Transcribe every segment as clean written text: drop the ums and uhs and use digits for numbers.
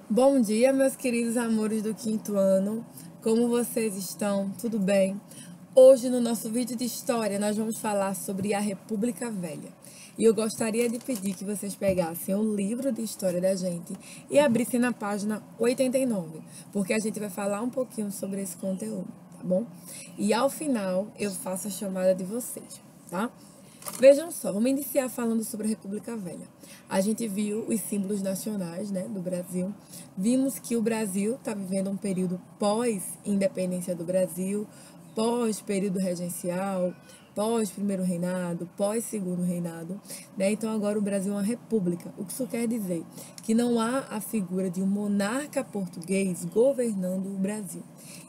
Bom dia, meus queridos amores do quinto ano. Como vocês estão? Tudo bem? Hoje, no nosso vídeo de história, nós vamos falar sobre a República Velha. E eu gostaria de pedir que vocês pegassem o livro de história da gente e abrissem na página 89, porque a gente vai falar um pouquinho sobre esse conteúdo, tá bom? E ao final, eu faço a chamada de vocês, tá? Vejam só, vamos iniciar falando sobre a República Velha. A gente viu os símbolos nacionais, né, do Brasil. Vimos que o Brasil está vivendo um período pós-independência do Brasil, pós-período regencial, pós-primeiro reinado, pós-segundo reinado, né? Então agora o Brasil é uma república. O que isso quer dizer? Que não há a figura de um monarca português governando o Brasil.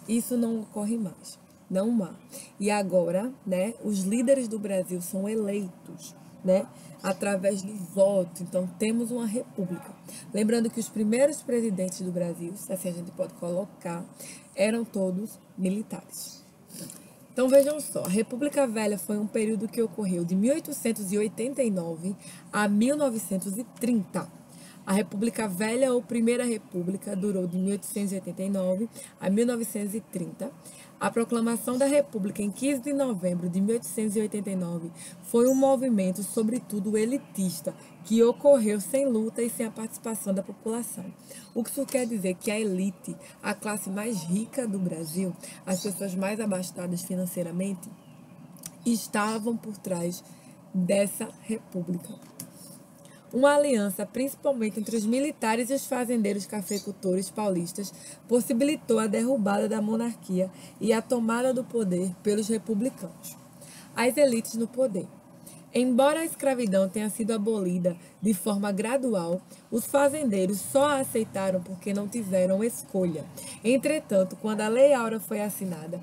Isso não ocorre mais. Não há. E agora, né, os líderes do Brasil são eleitos, né, através do voto. Então, temos uma república. Lembrando que os primeiros presidentes do Brasil, se assim a gente pode colocar, eram todos militares. Então, vejam só, a República Velha foi um período que ocorreu de 1889 a 1930. A República Velha, ou Primeira República, durou de 1889 a 1930. A proclamação da República em 15 de novembro de 1889 foi um movimento, sobretudo elitista, que ocorreu sem luta e sem a participação da população. O que isso quer dizer? Que a elite, a classe mais rica do Brasil, as pessoas mais abastadas financeiramente, estavam por trás dessa república. Uma aliança, principalmente entre os militares e os fazendeiros cafeicultores paulistas, possibilitou a derrubada da monarquia e a tomada do poder pelos republicanos. As elites no poder. Embora a escravidão tenha sido abolida de forma gradual, os fazendeiros só a aceitaram porque não tiveram escolha. Entretanto, quando a Lei Áurea foi assinada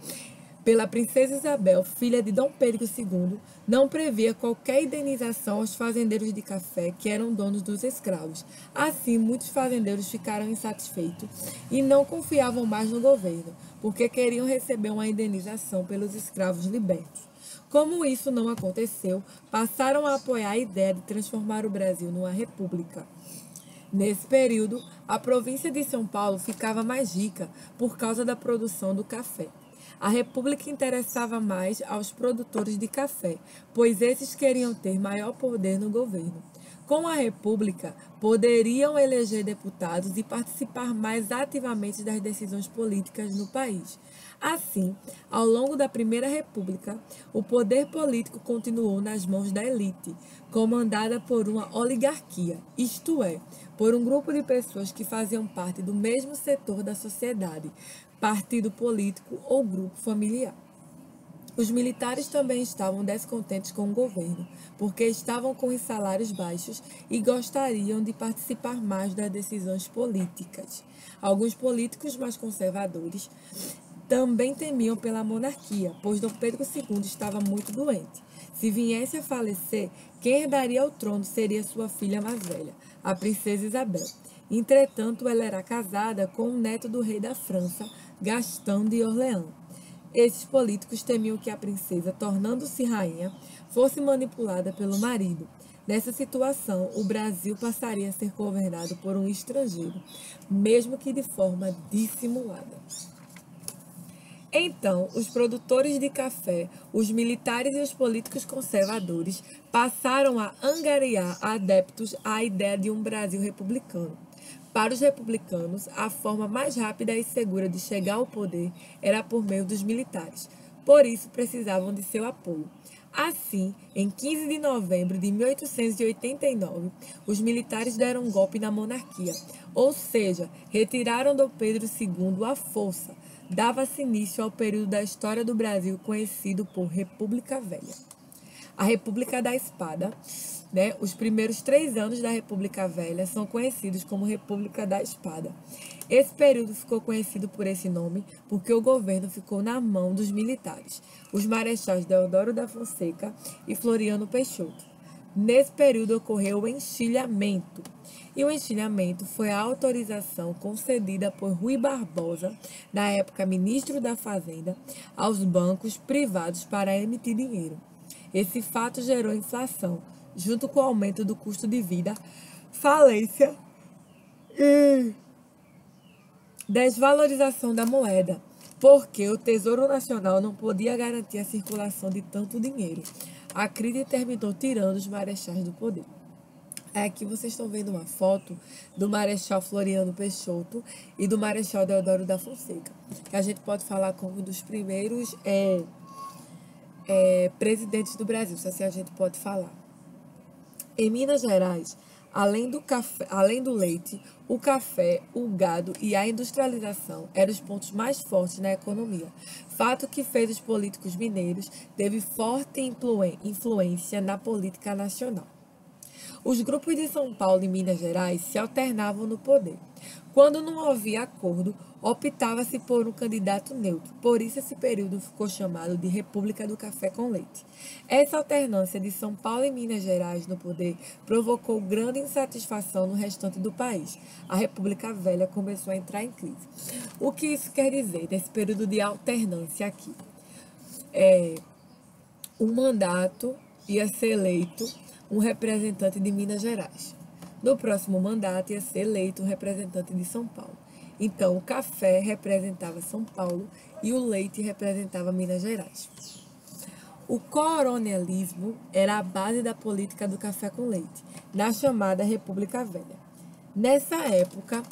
pela princesa Isabel, filha de Dom Pedro II, não previa qualquer indenização aos fazendeiros de café que eram donos dos escravos. Assim, muitos fazendeiros ficaram insatisfeitos e não confiavam mais no governo, porque queriam receber uma indenização pelos escravos libertos. Como isso não aconteceu, passaram a apoiar a ideia de transformar o Brasil numa república. Nesse período, a província de São Paulo ficava mais rica por causa da produção do café. A República interessava mais aos produtores de café, pois esses queriam ter maior poder no governo. Com a República, poderiam eleger deputados e participar mais ativamente das decisões políticas no país. Assim, ao longo da Primeira República, o poder político continuou nas mãos da elite, comandada por uma oligarquia, isto é, por um grupo de pessoas que faziam parte do mesmo setor da sociedade, partido político ou grupo familiar. Os militares também estavam descontentes com o governo, porque estavam com os salários baixos e gostariam de participar mais das decisões políticas. Alguns políticos mais conservadores também temiam pela monarquia, pois Dom Pedro II estava muito doente. Se viesse a falecer, quem herdaria o trono seria sua filha mais velha, a princesa Isabel. Entretanto, ela era casada com o neto do rei da França, Gaston de Orleans. Esses políticos temiam que a princesa, tornando-se rainha, fosse manipulada pelo marido. Nessa situação, o Brasil passaria a ser governado por um estrangeiro, mesmo que de forma dissimulada. Então, os produtores de café, os militares e os políticos conservadores passaram a angariar adeptos à ideia de um Brasil republicano. Para os republicanos, a forma mais rápida e segura de chegar ao poder era por meio dos militares. Por isso, precisavam de seu apoio. Assim, em 15 de novembro de 1889, os militares deram um golpe na monarquia, ou seja, retiraram Dom Pedro II à força. Dava-se início ao período da história do Brasil conhecido por República Velha. A República da Espada, né? Os primeiros 3 anos da República Velha são conhecidos como República da Espada. Esse período ficou conhecido por esse nome porque o governo ficou na mão dos militares, os marechais Deodoro da Fonseca e Floriano Peixoto. Nesse período ocorreu o enchilhamento. E o enchilhamento foi a autorização concedida por Rui Barbosa, na época ministro da Fazenda, aos bancos privados para emitir dinheiro. Esse fato gerou inflação, junto com o aumento do custo de vida, falência e Desvalorização da moeda, porque o Tesouro Nacional não podia garantir a circulação de tanto dinheiro. A crise terminou tirando os marechais do poder. Aqui vocês estão vendo uma foto do Marechal Floriano Peixoto e do Marechal Deodoro da Fonseca, que a gente pode falar como um dos primeiros presidentes do Brasil, se assim a gente pode falar. Em Minas Gerais, além do leite, o café, o gado e a industrialização eram os pontos mais fortes na economia, fato que fez os políticos mineiros teve forte influência na política nacional. Os grupos de São Paulo e Minas Gerais se alternavam no poder. Quando não havia acordo, optava-se por um candidato neutro. Por isso, esse período ficou chamado de República do Café com Leite. Essa alternância de São Paulo e Minas Gerais no poder provocou grande insatisfação no restante do país. A República Velha começou a entrar em crise. O que isso quer dizer nesse período de alternância aqui? O mandato ia ser eleito um representante de Minas Gerais. No próximo mandato ia ser eleito um representante de São Paulo. Então, o café representava São Paulo e o leite representava Minas Gerais. O coronelismo era a base da política do café com leite, na chamada República Velha. Nessa época,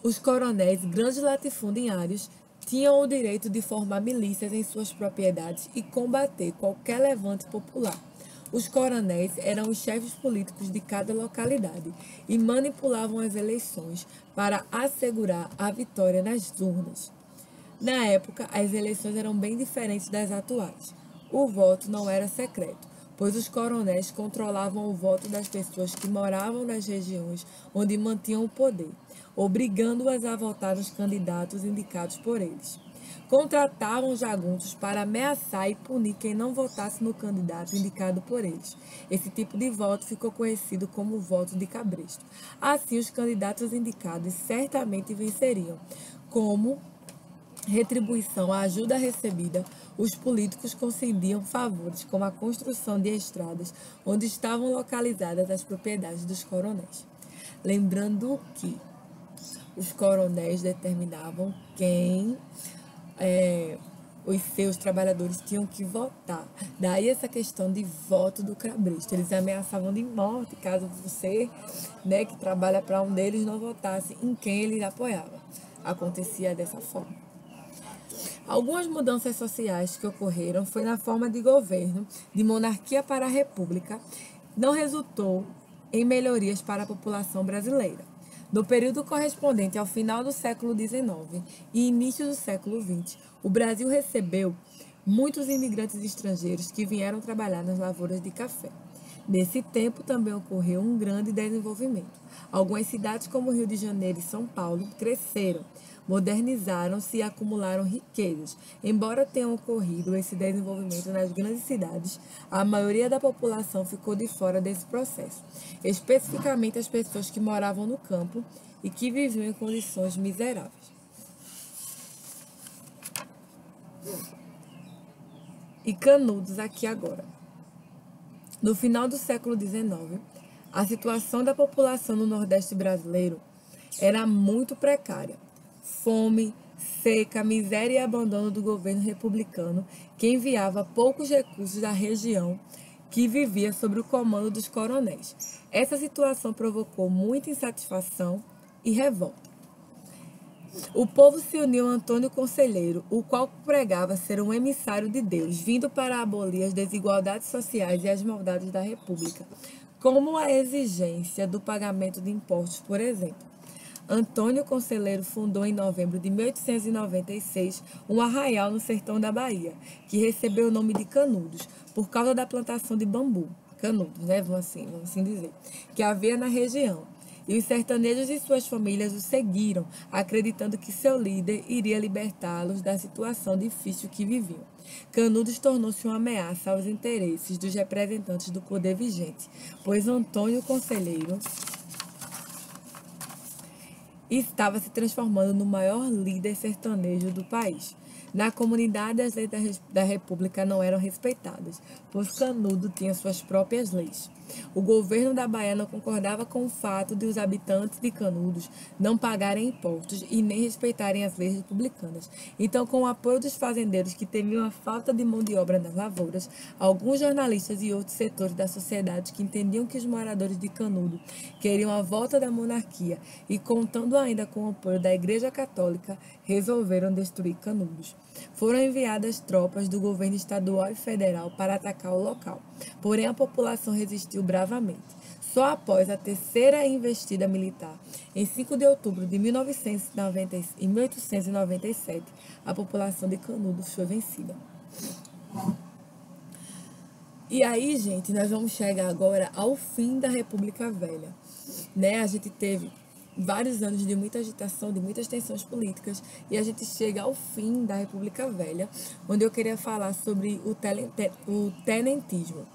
os coronéis, grandes latifundiários, tinham o direito de formar milícias em suas propriedades e combater qualquer levante popular. Os coronéis eram os chefes políticos de cada localidade e manipulavam as eleições para assegurar a vitória nas urnas. Na época, as eleições eram bem diferentes das atuais. O voto não era secreto, pois os coronéis controlavam o voto das pessoas que moravam nas regiões onde mantinham o poder, obrigando-as a votar nos candidatos indicados por eles. Contratavam jagunços para ameaçar e punir quem não votasse no candidato indicado por eles. Esse tipo de voto ficou conhecido como voto de cabresto. Assim, os candidatos indicados certamente venceriam. Como retribuição à ajuda recebida, os políticos concediam favores, como a construção de estradas onde estavam localizadas as propriedades dos coronéis. Lembrando que os coronéis determinavam quem os seus trabalhadores tinham que votar. Daí essa questão de voto do cabresto. Eles ameaçavam de morte caso você, que trabalha para um deles, não votasse em quem ele apoiava. Acontecia dessa forma. Algumas mudanças sociais que ocorreram foi na forma de governo, de monarquia para a república, não resultou em melhorias para a população brasileira. No período correspondente ao final do século XIX e início do século XX, o Brasil recebeu muitos imigrantes estrangeiros que vieram trabalhar nas lavouras de café. Nesse tempo também ocorreu um grande desenvolvimento. Algumas cidades como Rio de Janeiro e São Paulo cresceram, modernizaram-se e acumularam riquezas. Embora tenha ocorrido esse desenvolvimento nas grandes cidades, a maioria da população ficou de fora desse processo, especificamente as pessoas que moravam no campo e que viviam em condições miseráveis. E Canudos aqui agora. No final do século XIX, a situação da população no Nordeste brasileiro era muito precária. Fome, seca, miséria e abandono do governo republicano, que enviava poucos recursos à região que vivia sob o comando dos coronéis. Essa situação provocou muita insatisfação e revolta. O povo se uniu a Antônio Conselheiro, o qual pregava ser um emissário de Deus, vindo para abolir as desigualdades sociais e as maldades da República, como a exigência do pagamento de impostos, por exemplo. Antônio Conselheiro fundou em novembro de 1896 um arraial no sertão da Bahia, que recebeu o nome de Canudos, por causa da plantação de bambu, canudos, vamos assim dizer, que havia na região. E os sertanejos e suas famílias o seguiram, acreditando que seu líder iria libertá-los da situação difícil que viviam. Canudos tornou-se uma ameaça aos interesses dos representantes do poder vigente, pois Antônio Conselheiro estava se transformando no maior líder sertanejo do país. Na comunidade, as leis da República não eram respeitadas, pois Canudo tinha suas próprias leis. O governo da Bahia não concordava com o fato de os habitantes de Canudos não pagarem impostos e nem respeitarem as leis republicanas. Então, com o apoio dos fazendeiros que temiam a falta de mão de obra nas lavouras, alguns jornalistas e outros setores da sociedade que entendiam que os moradores de Canudos queriam a volta da monarquia e, contando ainda com o apoio da Igreja Católica, resolveram destruir Canudos. Foram enviadas tropas do governo estadual e federal para atacar o local, porém a população resistiu bravamente. Só após a terceira investida militar, em 5 de outubro de 1897, a população de Canudos foi vencida. E aí, gente, nós vamos chegar agora ao fim da República Velha, né? A gente teve vários anos de muita agitação, de muitas tensões políticas, e a gente chega ao fim da República Velha, onde eu queria falar sobre o tenentismo.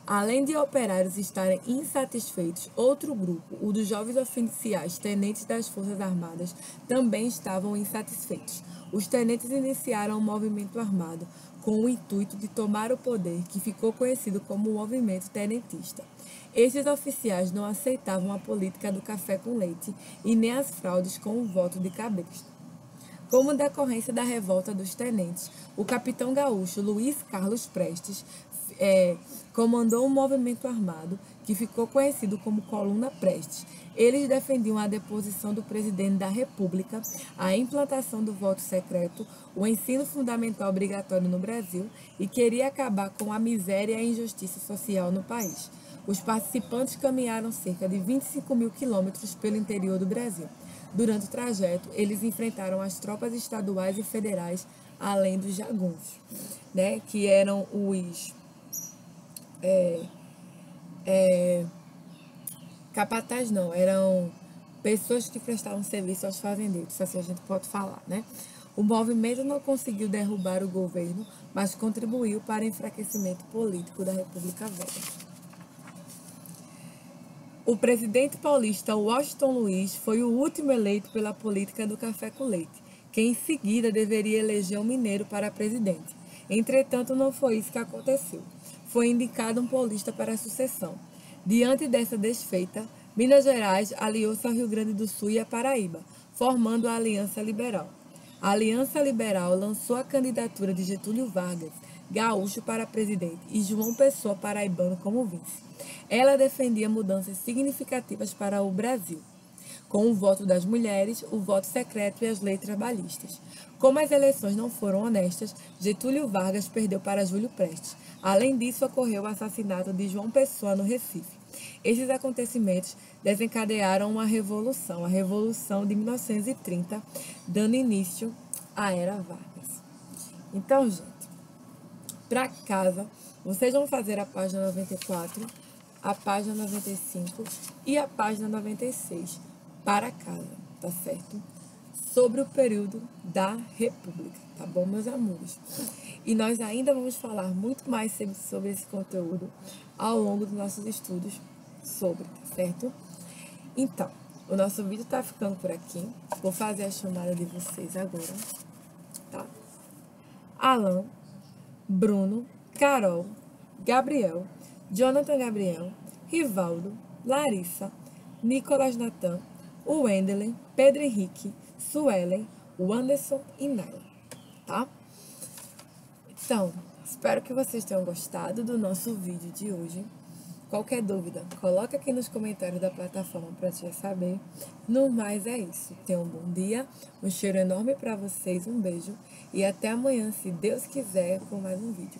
Além de operários estarem insatisfeitos, outro grupo, o dos jovens oficiais tenentes das Forças Armadas, também estavam insatisfeitos. Os tenentes iniciaram um movimento armado com o intuito de tomar o poder, que ficou conhecido como o movimento tenentista. Esses oficiais não aceitavam a política do café com leite e nem as fraudes com o voto de cabresto. Como decorrência da revolta dos tenentes, o capitão gaúcho Luiz Carlos Prestes comandou um movimento armado que ficou conhecido como Coluna Prestes. Eles defendiam a deposição do presidente da República, a implantação do voto secreto, o ensino fundamental obrigatório no Brasil e queria acabar com a miséria e a injustiça social no país. Os participantes caminharam cerca de 25 mil quilômetros pelo interior do Brasil. Durante o trajeto, eles enfrentaram as tropas estaduais e federais, além dos jagunços, né, que eram os capataz, não, eram pessoas que prestavam serviço aos fazendeiros, assim a gente pode falar, né? O movimento não conseguiu derrubar o governo, mas contribuiu para o enfraquecimento político da República Velha. O presidente paulista Washington Luiz foi o último eleito pela política do café com leite, que em seguida deveria eleger um mineiro para presidente. Entretanto, não foi isso que aconteceu. Foi indicado um paulista para a sucessão. Diante dessa desfeita, Minas Gerais aliou-se ao Rio Grande do Sul e à Paraíba, formando a Aliança Liberal. A Aliança Liberal lançou a candidatura de Getúlio Vargas, gaúcho, para presidente e João Pessoa, paraibano, como vice. Ela defendia mudanças significativas para o Brasil, com o voto das mulheres, o voto secreto e as leis trabalhistas. Como as eleições não foram honestas, Getúlio Vargas perdeu para Júlio Prestes. Além disso, ocorreu o assassinato de João Pessoa no Recife. Esses acontecimentos desencadearam uma revolução, a Revolução de 1930, dando início à Era Vargas. Então, gente, para casa, vocês vão fazer a página 94, a página 95 e a página 96 para casa, tá certo? Sobre o período da República, tá bom, meus amores? E nós ainda vamos falar muito mais sobre esse conteúdo ao longo dos nossos estudos sobre, tá certo? Então, o nosso vídeo tá ficando por aqui. Vou fazer a chamada de vocês agora, tá? Alan, Bruno, Carol, Gabriel, Jonathan Gabriel, Rivaldo, Larissa, Nicolas Natan, o Wendelen, Pedro Henrique, Suelen, o Anderson e Nela, tá? Então, espero que vocês tenham gostado do nosso vídeo de hoje. Qualquer dúvida, coloca aqui nos comentários da plataforma para te saber. No mais é isso. Tenham um bom dia, um cheiro enorme para vocês, um beijo e até amanhã, se Deus quiser, com mais um vídeo.